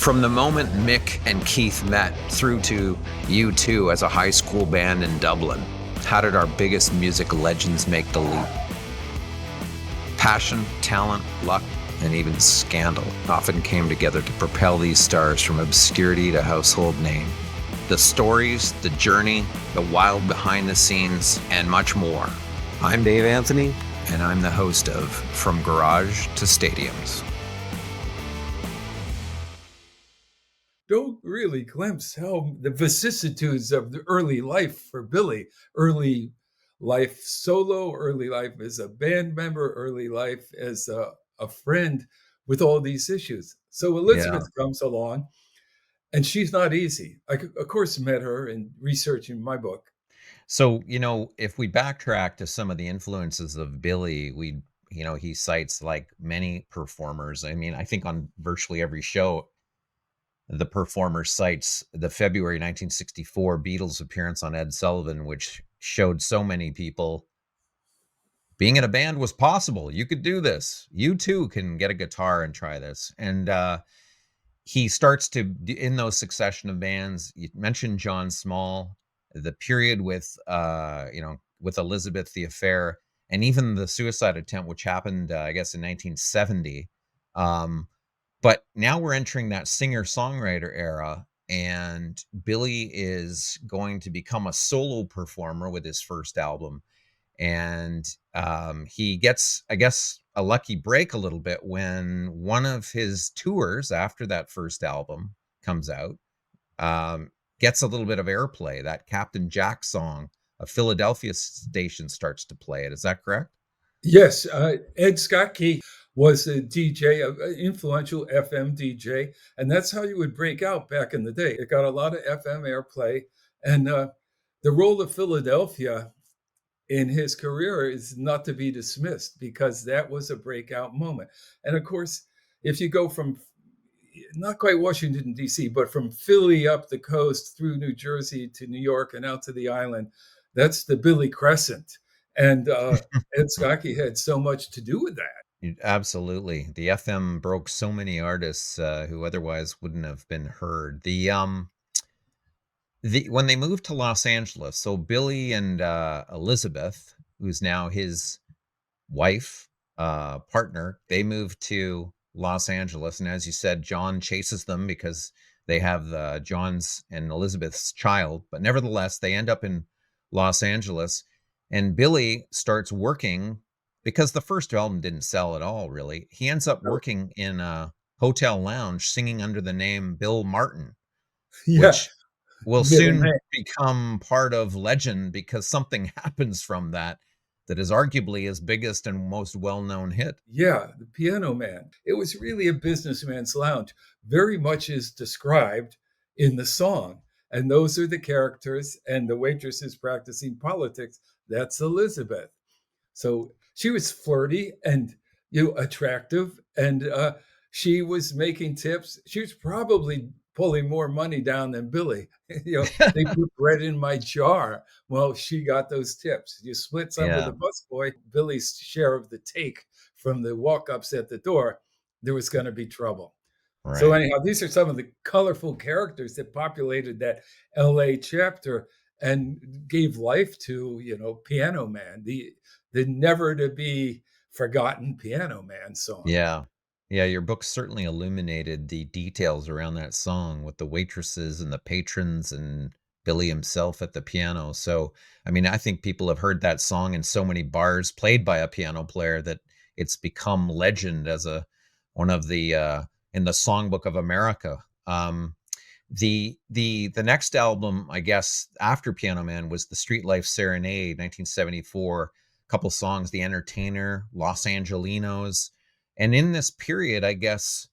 From the moment Mick and Keith met through to U2 as a high school band in Dublin, how did our biggest music legends make the leap? Passion, talent, luck, and even scandal often came together to propel these stars from obscurity to household name. The stories, the journey, the wild behind the scenes, and much more. I'm Dave Anthony, and I'm the host of From Garage to Stadiums. Don't really glimpse how the vicissitudes of the early life for Billy, early life solo, early life as a band member, early life as a friend with all these issues. So Yeah. Elizabeth comes along and she's not easy. I, of course, met her in researching my book. So, if we backtrack to some of the influences of Billy, he cites like many performers. I mean, I think on virtually every show, the performer cites the February 1964 Beatles appearance on Ed Sullivan, which showed so many people being in a band was possible. You could do this. You too can get a guitar and try this. And he starts to, in those succession of bands, you mentioned John Small, the period with Elizabeth, the affair, and even the suicide attempt, which happened, I guess, in 1970. But now we're entering that singer-songwriter era, and Billy is going to become a solo performer with his first album. And he gets, I guess, a lucky break a little bit when one of his tours after that first album comes out, gets a little bit of airplay. That Captain Jack song, a Philadelphia station starts to play it. Is that correct? Yes, Ed Scott Key was a DJ, an influential FM DJ, and that's how you would break out back in the day. It got a lot of FM airplay, and the role of Philadelphia in his career is not to be dismissed because that was a breakout moment. And of course, if you go from not quite Washington, D.C., but from Philly up the coast through New Jersey to New York and out to the island, that's the Billy Crescent. And Ed Skokie had so much to do with that. Absolutely. The FM broke so many artists who otherwise wouldn't have been heard. The when they moved to Los Angeles, so Billy and Elizabeth, who's now his wife, partner, they moved to Los Angeles, and as you said, John chases them because they have John's and Elizabeth's child. But nevertheless, they end up in Los Angeles, and Billy starts working because the first album didn't sell at all. Really, he ends up working in a hotel lounge singing under the name Bill Martin, Yeah, which will middle soon name. become part of legend because something happens from that is arguably his biggest and most well-known hit. Yeah, the Piano Man. It was really a businessman's lounge, very much is described in the song. And those are the characters, and the waitress is practicing politics. That's Elizabeth. So she was flirty and attractive, and she was making tips. She was probably pulling more money down than Billy. They put bread in my jar. Well, she got those tips. You split some with Yeah, the busboy, Billy's share of the take from the walk-ups at the door. There was going to be trouble. So right. anyhow, these are some of the colorful characters that populated that LA chapter and gave life to, Piano Man, the never to be forgotten Piano Man song. Yeah. Yeah, your book certainly illuminated the details around that song with the waitresses and the patrons and Billy himself at the piano. So, I mean, I think people have heard that song in so many bars played by a piano player that it's become legend as a one of the in the songbook of America. The next album, I guess, after Piano Man was the Street Life Serenade, 1974. Couple songs, The Entertainer, Los Angelinos. And in this period, I guess,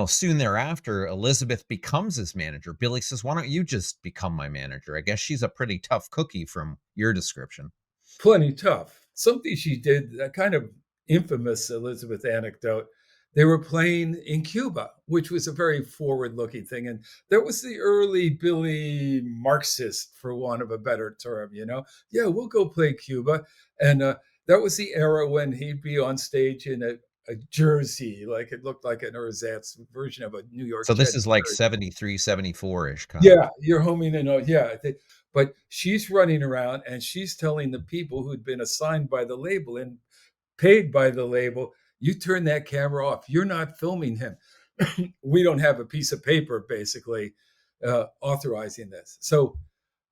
soon thereafter, Elizabeth becomes his manager. Billy says, "Why don't you just become my manager?" I guess she's a pretty tough cookie from your description. Plenty tough. Something she did, a kind of infamous Elizabeth anecdote. They were playing in Cuba, which was a very forward-looking thing. And that was the early Billy Marxist, for want of a better term, Yeah, we'll go play Cuba. And that was the era when he'd be on stage in a jersey, like it looked like an ersatz version of a New York So this Jets is like jersey. 73, 74 ish kind of. Yeah, you're homing in on, yeah, but she's running around and she's telling the people who'd been assigned by the label and paid by the label, "You turn that camera off. You're not filming him. We don't have a piece of paper basically authorizing this." So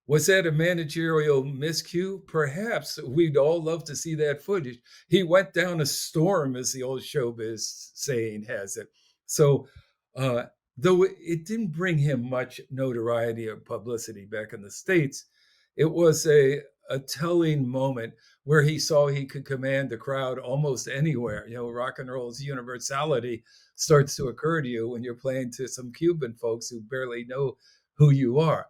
was that a managerial miscue? Perhaps. We'd all love to see that footage. He went down a storm, as the old showbiz saying has it. So, uh, though it didn't bring him much notoriety or publicity back in the States, it was a telling moment where he saw he could command a crowd almost anywhere. You know, rock and roll's universality starts to occur to you when you're playing to some Cuban folks who barely know who you are.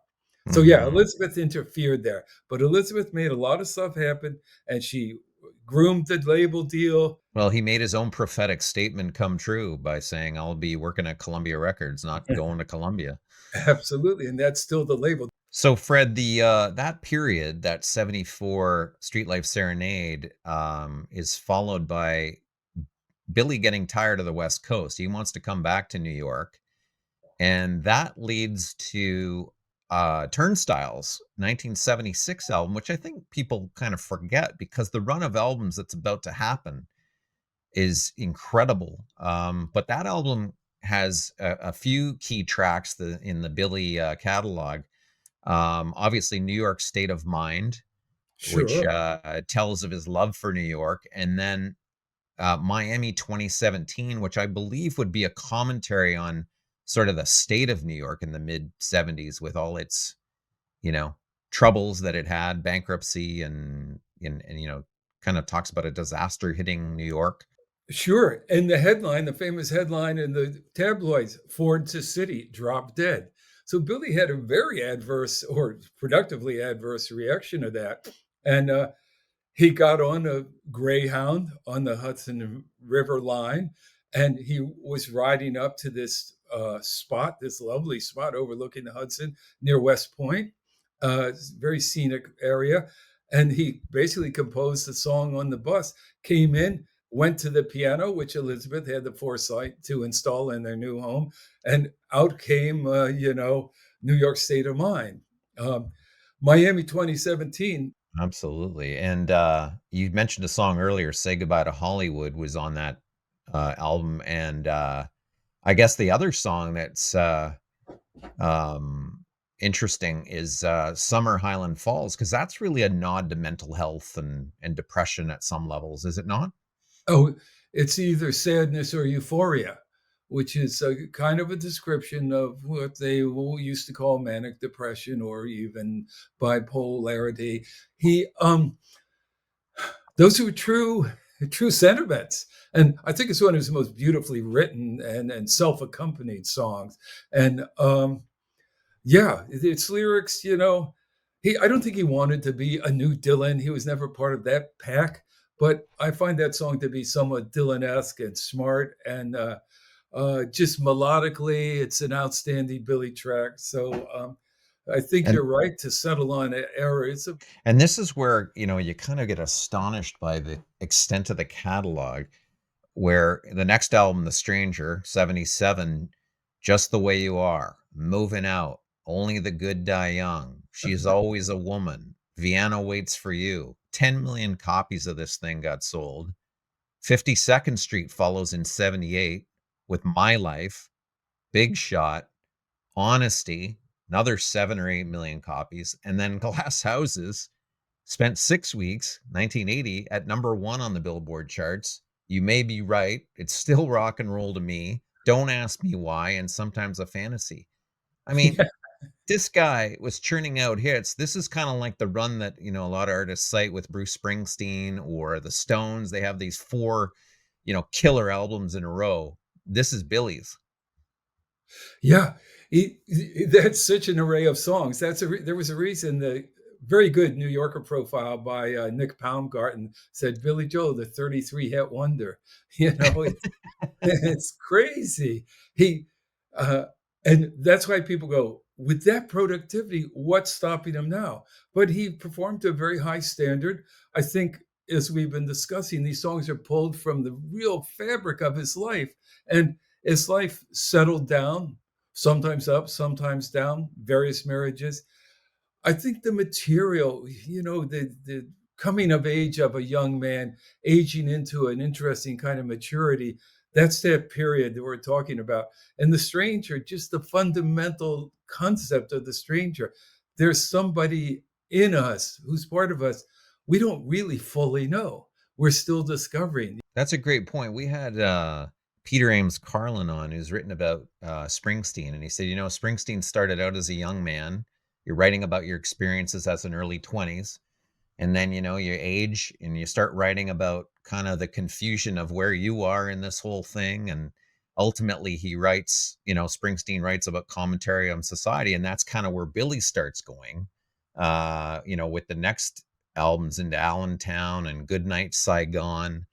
So yeah, Mhm. Elizabeth interfered there, but Elizabeth made a lot of stuff happen, and she groomed the label deal. Well, he made his own prophetic statement come true by saying, "I'll be working at Columbia Records, not going to Columbia." Absolutely, and that's still the label. So, Fred, that period, that 74 Street Life Serenade, is followed by Billy getting tired of the West Coast. He wants to come back to New York, and that leads to, Turnstile's 1976 album, which I think people kind of forget because the run of albums that's about to happen is incredible. But that album has a few key tracks in the Billy catalog. Obviously, New York State of Mind, which Sure, tells of his love for New York, and then Miami 2017, which I believe would be a commentary on sort of the state of New York in the mid 70s with all its, you know, troubles that it had, bankruptcy and kind of talks about a disaster hitting New York. sure. And the headline, the famous headline in the tabloids, "Ford to City, drop dead." So Billy had a very adverse or productively adverse reaction to that. And he got on a Greyhound on the Hudson River line, and he was riding up to this spot, this lovely spot overlooking the Hudson near West Point, very scenic area. And he basically composed a song on the bus, came in, went to the piano, which Elizabeth had the foresight to install in their new home, and out came, New York State of Mind. Um, Miami 2017. Absolutely. And you mentioned a song earlier, Say Goodbye to Hollywood was on that album. And I guess the other song that's um, interesting is Summer Highland Falls, because that's really a nod to mental health and depression at some levels, is it not? Oh, it's either sadness or euphoria, which is a kind of a description of what they used to call manic depression or even bipolarity. He, those are true sentiments, and I think it's one of his most beautifully written and self accompanied songs. And yeah, it's lyrics, I don't think he wanted to be a new Dylan. He was never part of that pack, but I find that song to be somewhat Dylan-esque and smart and just melodically, it's an outstanding Billy track. So I think And you're right to settle on error. It's a and this is where, you kind of get astonished by the extent of the catalog, where the next album, The Stranger, 77, Just the Way You Are, Moving Out, Only the Good Die Young, She's Always a Woman, Vienna Waits for You. 10 million copies of this thing got sold. 52nd Street follows in 78 with My Life, Big Shot, Honesty, another 7 or 8 million copies. And then Glass Houses spent 6 weeks, 1980, at number 1 on the Billboard charts. You May Be Right, It's Still Rock and Roll to Me, Don't Ask Me Why, and Sometimes a Fantasy. I mean, yeah, this guy was churning out hits. This is kind of like the run that, a lot of artists cite with Bruce Springsteen or the Stones. They have these 4, killer albums in a row. This is Billy's. yeah. That's such an array of songs. There was a reason the very good New Yorker profile by Nick Baumgarten said Billy Joel, the 33 hit wonder. You know, it's crazy. He uh, and that's why people go, with that productivity, what's stopping him now? But he performed to a very high standard. I think as we've been discussing, these songs are pulled from the real fabric of his life. And as life settled down, sometimes up, sometimes down, various marriages, I think the material, the coming of age of a young man, aging into an interesting kind of maturity, that's that period that we're talking about. And the stranger, just the fundamental concept of the stranger. There's somebody in us who's part of us we don't really fully know. We're still discovering. That's a great point. We had, Peter Ames Carlin on, who's written about, Springsteen, and he said, Springsteen started out as a young man. You're writing about your experiences as an early 20s, and then, you age and you start writing about kinda the confusion of where you are in this whole thing, and ultimately he writes, Springsteen writes about commentary on society, and that's kinda where Billy starts going, with the next albums into Allentown and Goodnight Saigon.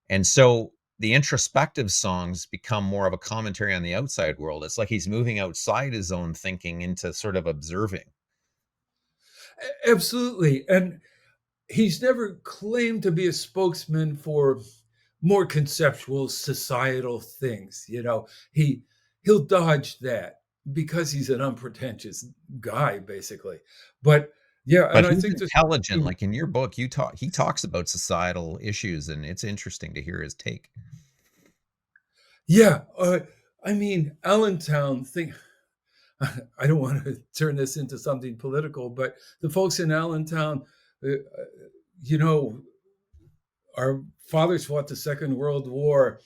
And so the introspective songs become more of a commentary on the outside world. It's like he's moving outside his own thinking into sort of observing. Absolutely. And he's never claimed to be a spokesman for more conceptual societal things. He'll dodge that because he's an unpretentious guy, basically. But yeah, But and I he's think this intelligent. Like in your book, he talks about societal issues, and it's interesting to hear his take. yeah, I mean, Allentown thing. I don't want to turn this into something political, but the folks in Allentown, you know, our fathers fought the Second World War,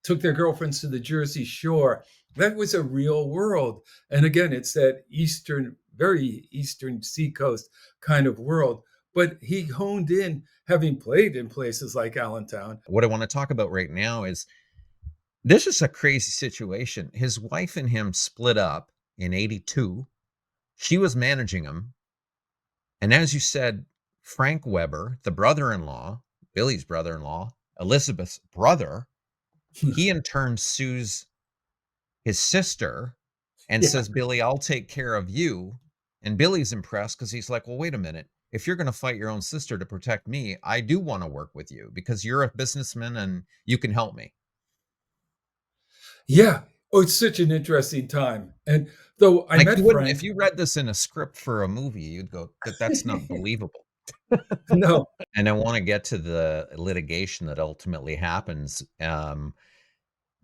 took their girlfriends to the Jersey Shore. That was a real world. And again, it's that eastern, very eastern seacoast kind of world. But he honed in, having played in places like Allentown. What I want to talk about right now is this is a crazy situation. His wife and him split up in 82. She was managing him. And as you said, Frank Weber, the brother-in-law, Billy's brother-in-law, Elizabeth's brother, he in turn sues his sister and Yeah. says, "Billy, I'll take care of you." And Billy's impressed because he's like, "Well, wait a minute. If you're going to fight your own sister to protect me, I do want to work with you because you're a businessman and you can help me." Yeah. Oh, it's such an interesting time. And though I Like met you wouldn't Frank, if you read this in a script for a movie, you'd go, that's not believable." no, And I want to get to the litigation that ultimately happens.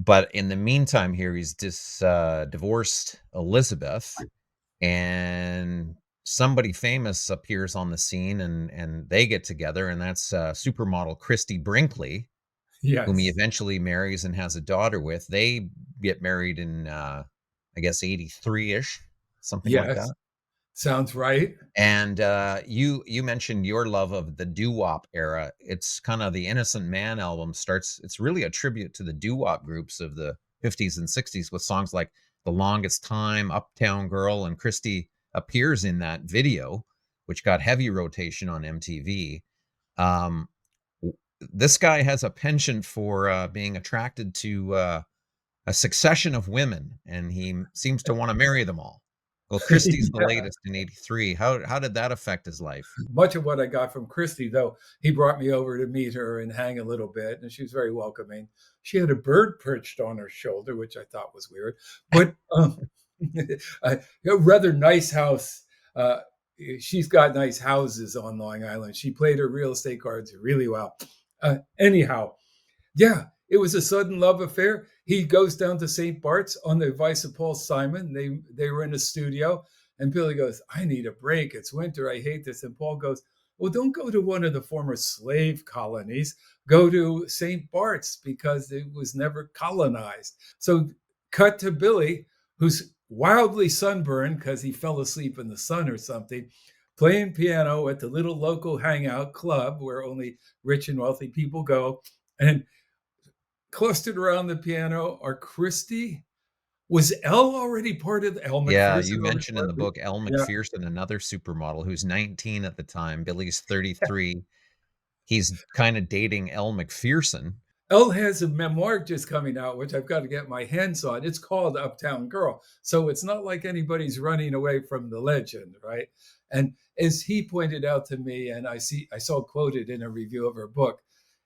But in the meantime, here he's divorced Elizabeth, and somebody famous appears on the scene, and they get together, and that's supermodel Christy Brinkley, whom he yes, eventually marries and has a daughter with. They get married in I guess 83-ish, something like yes, that. sounds right. And, you mentioned your love of the doo-wop era. It's kinda the Innocent Man album starts it's really a tribute to the doo-wop groups of the '50s and '60s with songs like The Longest Time, Uptown Girl, and Christy appears in that video, which got heavy rotation on MTV. Um, w This guy has a penchant for, being attracted to, a succession of women, and he seems to wanna marry them all. Well, Christie's the Yeah. latest in '83. How did that affect his life? Much of what I got from Christy, though, he brought me over to meet her and hang a little bit, and she was very welcoming. She had a bird perched on her shoulder, which I thought was weird, but a rather nice house. She's got nice houses on Long Island. She played her real estate cards really well. Anyhow, yeah, it was a sudden love affair. He goes down to St. Bart's on the advice of Paul Simon. They were in a studio, and Billy goes, "I need a break. It's winter. I hate this." And Paul goes, "Well, don't go to one of the former slave colonies. Go to St. Bart's because it was never colonized." So, cut to Billy, who's wildly sunburned because he fell asleep in the sun or something, playing piano at the little local hangout club where only rich and wealthy people go. And clustered around the piano are Christy. Was Elle already part of Elle Yeah, you McPherson already mentioned in part the of it? book Elle Yeah. McPherson, another supermodel who's 19 at the time. Billy's 33. He's kinda dating Elle McPherson. Elle has a memoir just coming out, which I've got to get my hands on. It's called Uptown Girl. So it's not like anybody's running away from the legend, right? And as he pointed out to me, and I saw quoted in a review of her book,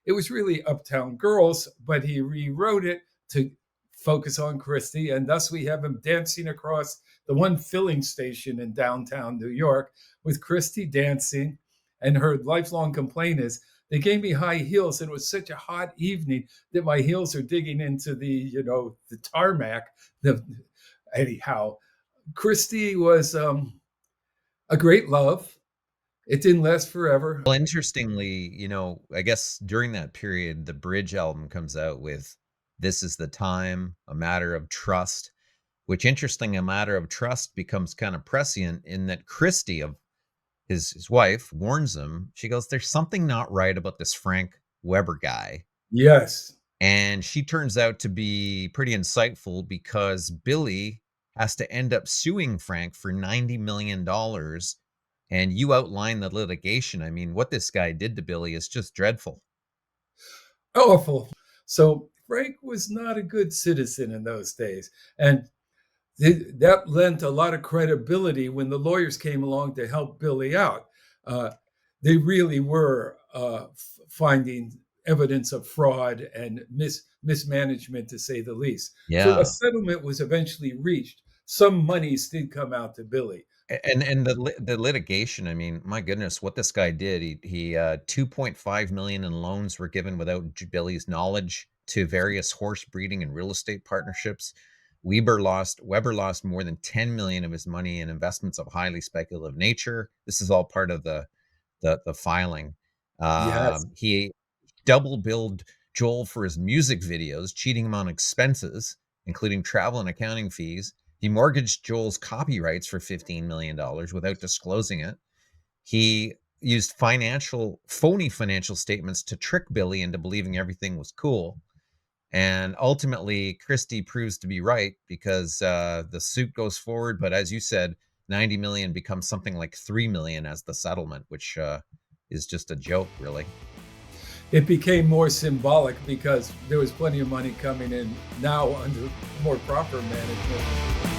it was really Uptown Girls, but he rewrote it to focus on Christie, and thus we have him dancing across the one filling station in downtown New York with Christie dancing, and her lifelong complaint is they gave me high heels, and it was such a hot evening that my heels are digging into the tarmac. The Anyhow, Christie was a great love. It didn't last forever. Well, interestingly, I guess during that period, the Bridge album comes out with "This Is the Time," "A Matter of Trust," which interesting, "A Matter of Trust" becomes kind of prescient in that Christie of his wife warns him. She goes, "There's something not right about this Frank Weber guy." Yes. And she turns out to be pretty insightful because Billy has to end up suing Frank for $90 million. And you outline the litigation. I mean, what this guy did to Billy is just dreadful. Awful. So Frank was not a good citizen in those days. And that lent a lot of credibility when the lawyers came along to help Billy out. Uh, they really were finding evidence of fraud and mismanagement, to say the least. So a Yeah. settlement was eventually reached. Some monies did come out to Billy. And the litigation, I mean, my goodness, what this guy did, he 2.5 million in loans were given without Billy's knowledge to various horse breeding and real estate partnerships. Weber lost more than 10 million of his money in investments of highly speculative nature. This is all part of the filing. Yes. He double billed Joel for his music videos, cheating him on expenses, including travel and accounting fees. He mortgaged Joel's copyrights for $15 million without disclosing it. He used phony financial statements to trick Billy into believing everything was cool. And ultimately, Christie proves to be right because the suit goes forward. But as you said, 90 million becomes something like 3 million as the settlement, which is just a joke, really. It became more symbolic because there was plenty of money coming in now under more proper management.